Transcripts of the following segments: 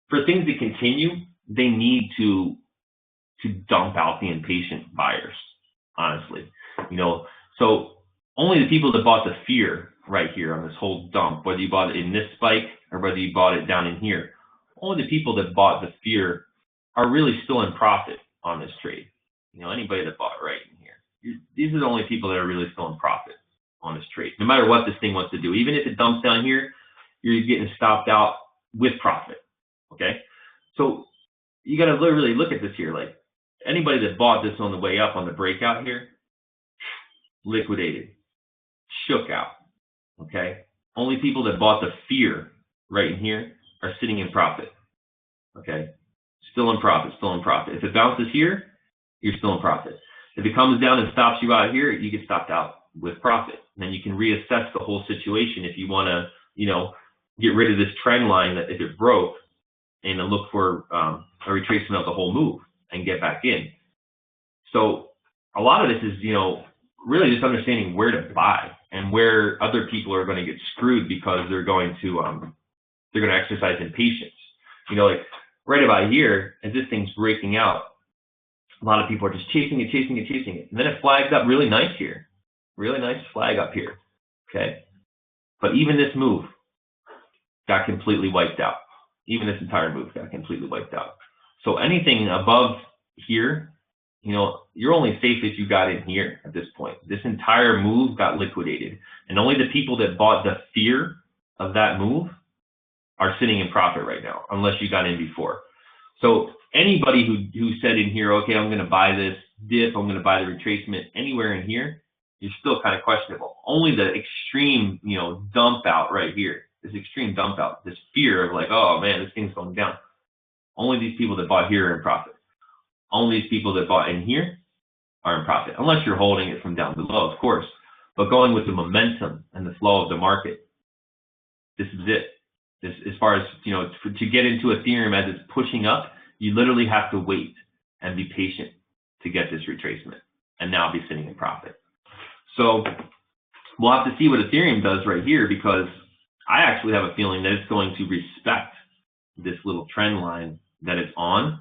for things to continue, they need to dump out the impatient buyers, honestly. So only the people that bought the fear right here on this whole dump, whether you bought it in this spike or whether you bought it down in here, only the people that bought the fear are really still in profit on this trade. Anybody that bought right in here, these are the only people that are really still in profit on this trade, no matter what this thing wants to do. Even if it dumps down here, you're getting stopped out with profit, okay? So you got to really look at this here. Like, anybody that bought this on the way up on the breakout here, liquidated, shook out, okay? Only people that bought the fear right in here are sitting in profit, okay? Still in profit, still in profit. If it bounces here, you're still in profit. If it comes down and stops you out here, you get stopped out with profit. And then you can reassess the whole situation if you want to, get rid of this trend line that if it broke, and then look for a retracement of the whole move and get back in. So a lot of this is, really just understanding where to buy and where other people are going to get screwed because they're going to exercise impatience. Like right about here, as this thing's breaking out, a lot of people are just chasing it. And then it flags up really nice here. Really nice flag up here, okay? But even this move got completely wiped out. Even this entire move got completely wiped out. So anything above here, you're only safe if you got in here at this point. This entire move got liquidated. And only the people that bought the fear of that move are sitting in profit right now, unless you got in before. So anybody who said in here, okay, I'm going to buy this dip, I'm going to buy the retracement anywhere in here, you're still kind of questionable. Only the extreme, dump out right here, this extreme dump out, this fear of like, oh man, this thing's going down. Only these people that bought here are in profit. Only these people that bought in here are in profit, unless you're holding it from down below, of course. But going with the momentum and the flow of the market, this is it. As far as, to get into Ethereum as it's pushing up, you literally have to wait and be patient to get this retracement and now be sitting in profit. So we'll have to see what Ethereum does right here, because I actually have a feeling that it's going to respect this little trend line that it's on,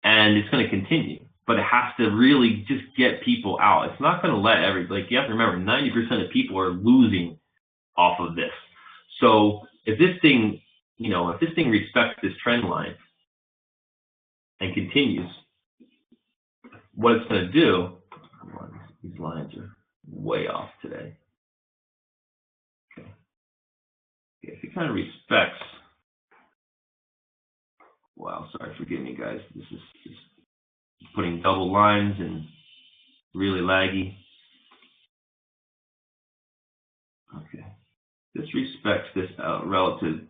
and it's going to continue. But it has to really just get people out. It's not going to let you have to remember, 90% of people are losing off of this. So if this thing, respects this trend line and continues, what it's going to do, these lines are way off today. Okay. If it kind of respects, wow, sorry, forgive me guys. This is just putting double lines and really laggy. Okay. This respects this relative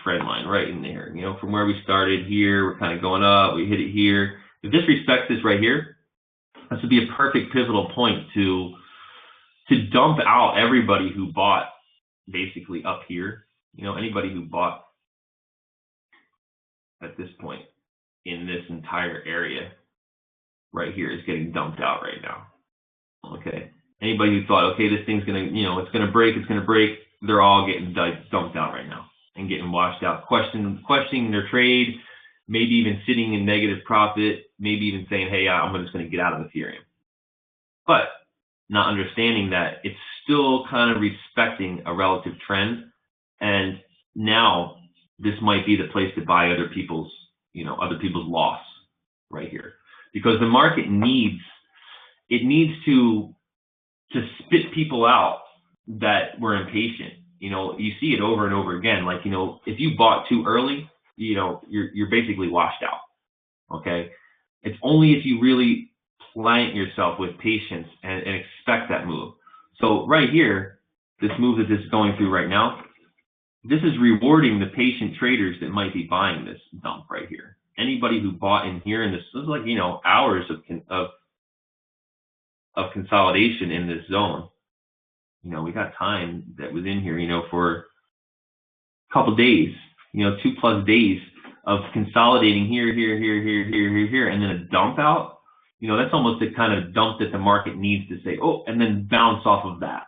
trend line right in there. From where we started here, we're kind of going up, we hit it here. If this respects this right here, this would be a perfect pivotal point to dump out everybody who bought basically up here. Anybody who bought at this point in this entire area right here is getting dumped out right now. Okay. Anybody who thought, okay, this thing's gonna, it's gonna break, they're all getting dumped out right now and getting washed out, questioning their trade, maybe even sitting in negative profit, maybe even saying, hey, I'm just gonna get out of Ethereum. But not understanding that it's still kind of respecting a relative trend, and now this might be the place to buy other people's loss right here, because the market needs to spit people out that were impatient. You see it over and over again. Like, if you bought too early, you're basically washed out. Okay, it's only if you really plant yourself with patience and expect that move. So right here, this move that this is going through right now, this is rewarding the patient traders that might be buying this dump right here. Anybody who bought in here, and this is like, hours of consolidation in this zone. We got time that was in here, for a couple days, 2+ days of consolidating here, and then a dump out. That's almost the kind of dump that the market needs to say, oh, and then bounce off of that.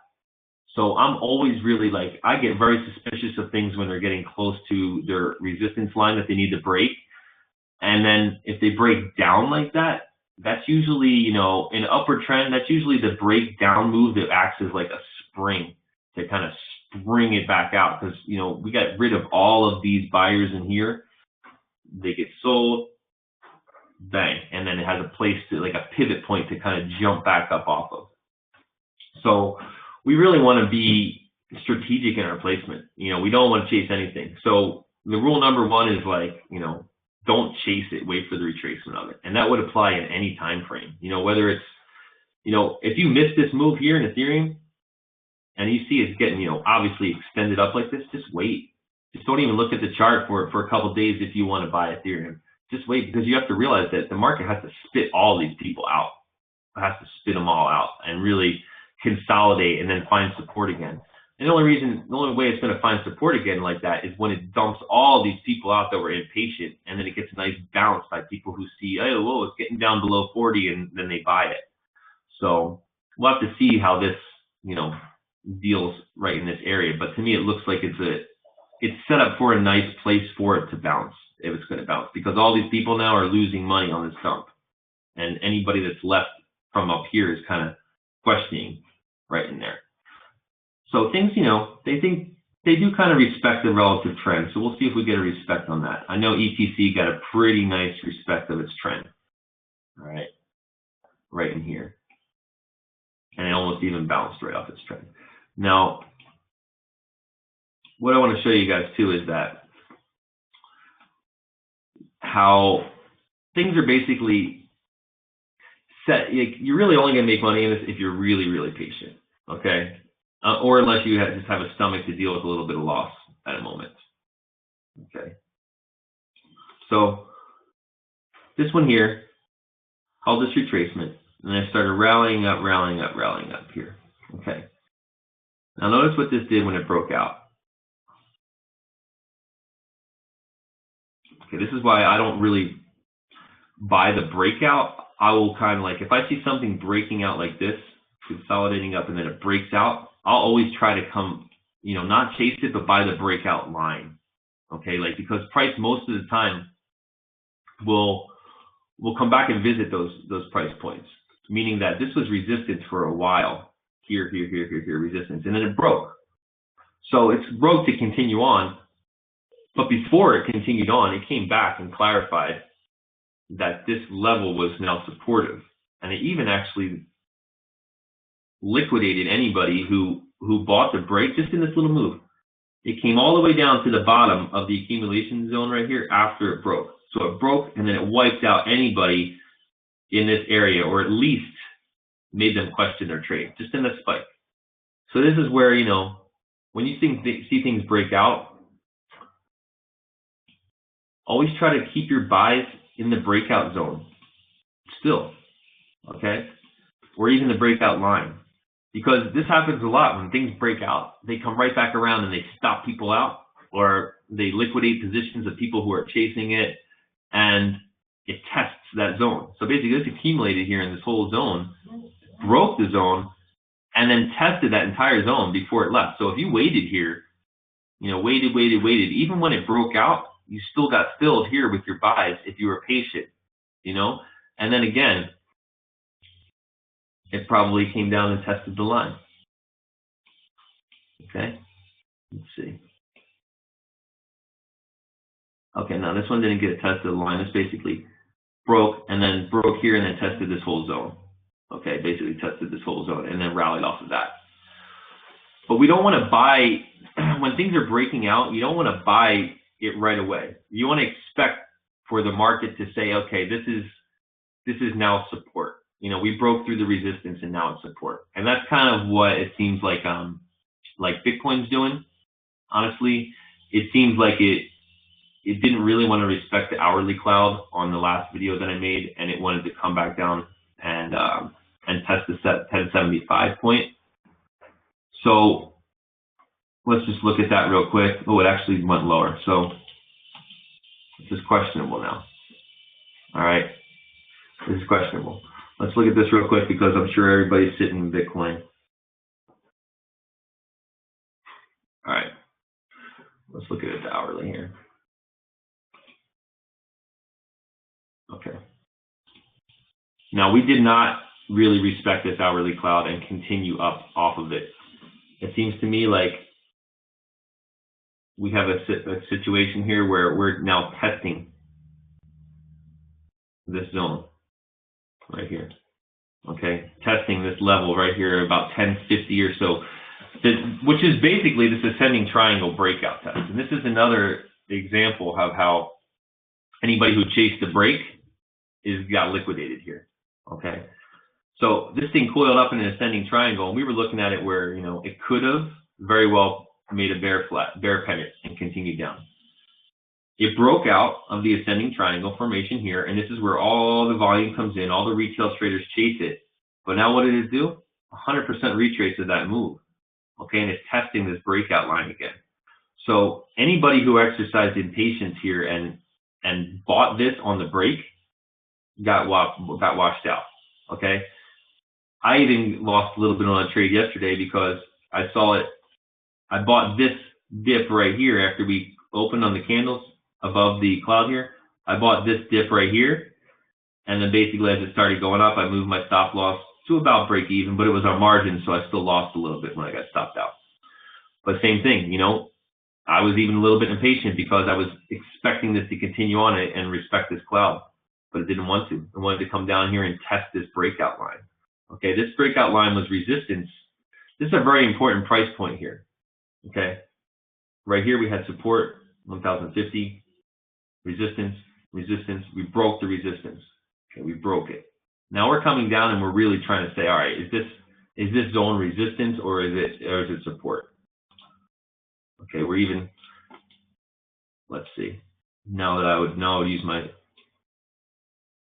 So I'm always really like, I get very suspicious of things when they're getting close to their resistance line that they need to break. And then if they break down like that, that's usually, you know, in upward trend, that's usually the breakdown move that acts as like a spring to kind of spring it back out. Because, you know, we got rid of all of these buyers in here. They get sold, bang, and then it has a place to, like a pivot point to kind of jump back up off of. So we really want to be strategic in our placement. You know, we don't want to chase anything. So the rule number one is like, you know, don't chase it, wait for the retracement of it. And that would apply in any time frame. You know, whether it's, you know, if you miss this move here in Ethereum and you see it's getting, you know, obviously extended up like this, just wait. Just don't even look at the chart for a couple of days if you want to buy Ethereum. Just wait, because you have to realize that the market has to spit all these people out. It has to spit them all out and really consolidate and then find support again. And the only way it's going to find support again like that is when it dumps all these people out that were impatient, and then it gets a nice bounce by people who see, oh, whoa, it's getting down below 40, and then they buy it. So we'll have to see how this, you know, deals right in this area. But to me, it looks like it's set up for a nice place for it to bounce, if it's going to bounce, because all these people now are losing money on this dump, and anybody that's left from up here is kind of questioning right in there. So things, you know, they do kind of respect the relative trend. So we'll see if we get a respect on that. I know ETC got a pretty nice respect of its trend. All right, right in here. And it almost even bounced right off its trend. Now, what I want to show you guys too is that how things are basically set. You're really only going to make money in this if you're really, really patient, okay? Or unless you just have a stomach to deal with a little bit of loss at a moment, okay? So this one here, called this retracement, and I started rallying up here, okay? Now notice what this did when it broke out. Okay, this is why I don't really buy the breakout. I will kind of like, if I see something breaking out like this, consolidating up, and then it breaks out, I'll always try to come, you know, not chase it, but buy the breakout line. Okay, like, because price most of the time will come back and visit those price points, meaning that this was resistance for a while. Here, resistance, and then it broke. So it's broke to continue on, but before it continued on, it came back and clarified that this level was now supportive, and it even actually liquidated anybody who bought the break just in this little move. It came all the way down to the bottom of the accumulation zone right here after it broke. So it broke, and then it wiped out anybody in this area, or at least made them question their trade, just in the spike. So this is where, you know, when you see things break out, always try to keep your buys in the breakout zone still, okay? Or even the breakout line. Because this happens a lot when things break out. They come right back around and they stop people out, or they liquidate positions of people who are chasing it, and it tests that zone. So basically this accumulated here in this whole zone, broke the zone, and then tested that entire zone before it left. So if you waited here, you know, waited, even when it broke out, you still got filled here with your buys if you were patient, you know? And then again, it probably came down and tested the line. Okay, let's see. Okay, now this one didn't get a test of the line. This basically broke and then broke here and then tested this whole zone. Okay, basically tested this whole zone and then rallied off of that. But we don't want to buy, when things are breaking out, you don't want to buy it right away. You want to expect for the market to say, okay, this is now support. You know, we broke through the resistance and now it's support. And that's kind of what it seems like Bitcoin's doing. Honestly, it seems like it didn't really want to respect the hourly cloud on the last video that I made, and it wanted to come back down and test the 1075 point. So let's just look at that real quick. Oh, it actually went lower. So this is questionable now. All right, this is questionable. Let's look at this real quick because I'm sure everybody's sitting in Bitcoin. Let's look at it the hourly here. Okay. Now we did not really respect this hourly cloud and continue up off of it. It seems to me like we have a situation here where we're now testing this zone right here. Okay, testing this level right here, about 1050 or so, which is basically this ascending triangle breakout test. And this is another example of how anybody who chased the break got liquidated here. Okay, so this thing coiled up in an ascending triangle, and we were looking at it where, you know, it could have very well made a bear pennant and continued down. It broke out of the ascending triangle formation here, and this is where all the volume comes in, all the retail traders chase it. But now what did it do? 100% retrace of that move. Okay, and it's testing this breakout line again. So anybody who exercised impatience here and bought this on the break got washed out. Okay, I even lost a little bit on a trade yesterday because I saw it. I bought this dip right here after we opened on the candles above the cloud here. I bought this dip right here, and then basically as it started going up, I moved my stop loss to about break even, but it was on margin, so I still lost a little bit when I got stopped out. But same thing, you know, I was even a little bit impatient because I was expecting this to continue on and respect this cloud, but it didn't want to. It wanted to come down here and test this breakout line. Okay, this breakout line was resistance. This is a very important price point here. Okay, right here we had support, 1050, resistance, resistance. We broke the resistance. Okay, we broke it. Now we're coming down and we're really trying to say, all right, is this zone resistance or is it support? Okay, we're even. Let's see. Now I would use my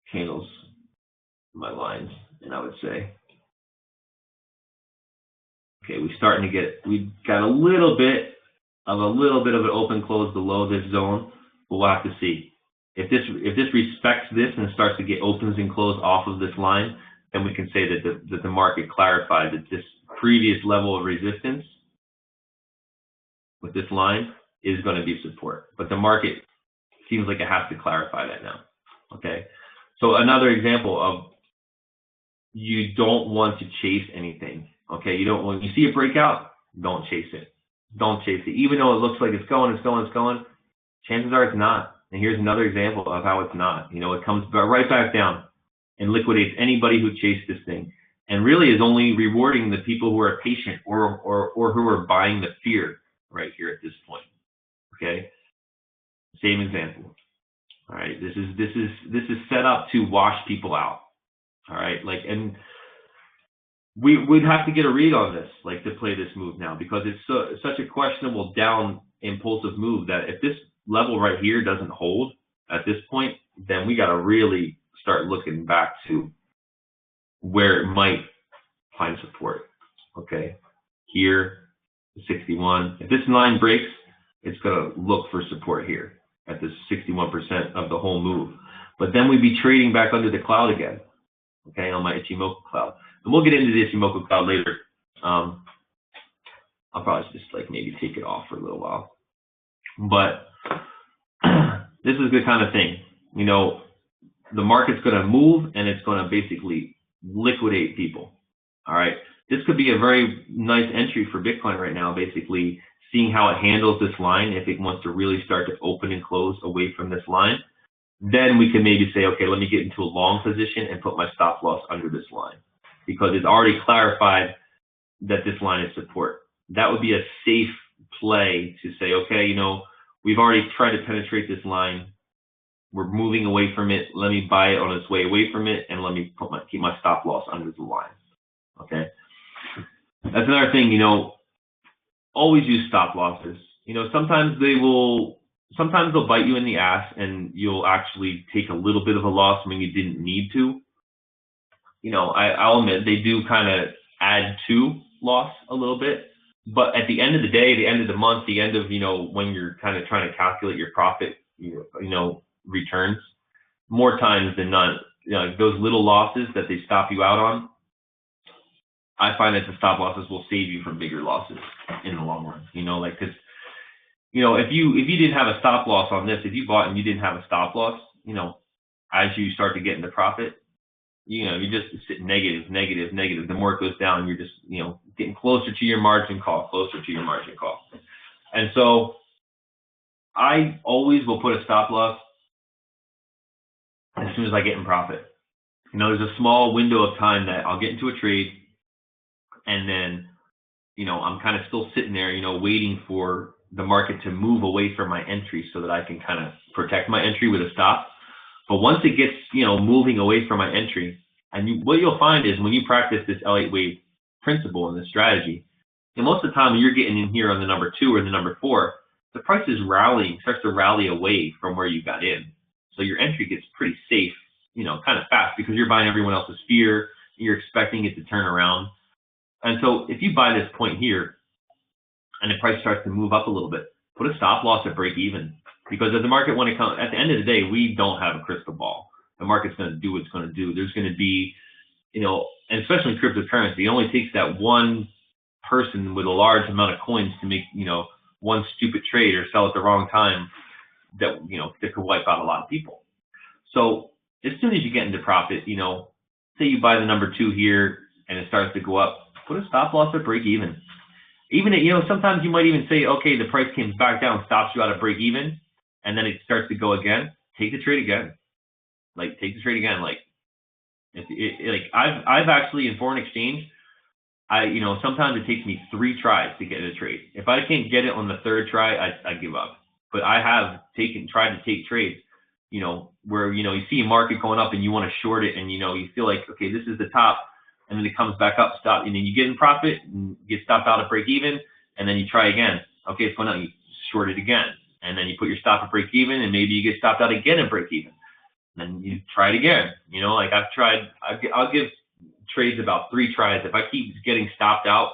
candles, my lines, and I would say, okay, we got a little bit of an open close below this zone, but we'll have to see. If this respects this and starts to get opens and close off of this line, then we can say that the market clarified that this previous level of resistance with this line is going to be support. But the market seems like it has to clarify that now. Okay, so another example of you don't want to chase anything. Okay, when you see a breakout, don't chase it. Don't chase it. Even though it looks like it's going, chances are it's not. And here's another example of how it's not. You know, it comes right back down and liquidates anybody who chased this thing, and really is only rewarding the people who are patient or who are buying the fear right here at this point. Okay, same example. All right, this is set up to wash people out. All right, and we'd have to get a read on this, to play this move now, because it's such a questionable down impulsive move that if this level right here doesn't hold at this point, then we got to really start looking back to where it might find support. Okay, here, 61. If this line breaks, it's going to look for support here at this 61% of the whole move. But then we'd be trading back under the cloud again, okay, on my Ichimoku cloud. And we'll get into the Ichimoku cloud later. I'll probably just maybe take it off for a little while. But this is the kind of thing, the market's going to move and it's going to basically liquidate people. All right. This could be a very nice entry for Bitcoin right now, basically seeing how it handles this line. If it wants to really start to open and close away from this line, then we can maybe say, okay, let me get into a long position and put my stop loss under this line, because it's already clarified that this line is support. That would be a safe play to say, okay, we've already tried to penetrate this line. We're moving away from it. Let me buy it on its way away from it, and let me keep my stop loss under the line. Okay. That's another thing, always use stop losses. Sometimes they'll bite you in the ass and you'll actually take a little bit of a loss when you didn't need to. I'll admit they do kind of add to loss a little bit, but at the end of the day, the end of the month, the end of, when you're kind of trying to calculate your profit, returns, more times than not, those little losses that they stop you out on, I find that the stop losses will save you from bigger losses in the long run, because if you didn't have a stop loss on this, if you bought and you didn't have a stop loss, as you start to get into profit, you're just sitting negative, negative, negative. The more it goes down, you're just, getting closer to your margin call, closer to your margin call. And so I always will put a stop loss as soon as I get in profit. There's a small window of time that I'll get into a trade, and then, I'm kind of still sitting there, waiting for the market to move away from my entry so that I can kind of protect my entry with a stop. But once it gets, moving away from my entry, and what you'll find is when you practice this L8 wave principle and this strategy, and most of the time when you're getting in here on the number 2 or the number 4, the price is starts to rally away from where you got in. So your entry gets pretty safe, kind of fast, because you're buying everyone else's fear. You're expecting it to turn around. And so if you buy this point here and the price starts to move up a little bit, put a stop loss at break even. Because at the market, when it comes, at the end of the day, we don't have a crystal ball. The market's going to do what it's going to do. There's going to be, and especially in cryptocurrency, it only takes that one person with a large amount of coins to make, one stupid trade or sell at the wrong time that, that could wipe out a lot of people. So as soon as you get into profit, say you buy the number 2 here and it starts to go up, put a stop loss at break even. Even, sometimes you might even say, okay, the price comes back down, stops you out at break even, and then it starts to go again. Take the trade again. Take the trade again. I've actually, in foreign exchange, sometimes it takes me 3 tries to get a trade. If I can't get it on the 3rd try, I give up. But I have tried to take trades, where, you see a market going up and you want to short it, and, you feel like, okay, this is the top, and then it comes back up, stop, and then you get in profit and get stopped out at break even, and then you try again. Okay, it's going up, you short it again, and then you put your stop at break even, and maybe you get stopped out again at break even. Then you try it again. I'll give trades about 3 tries. If I keep getting stopped out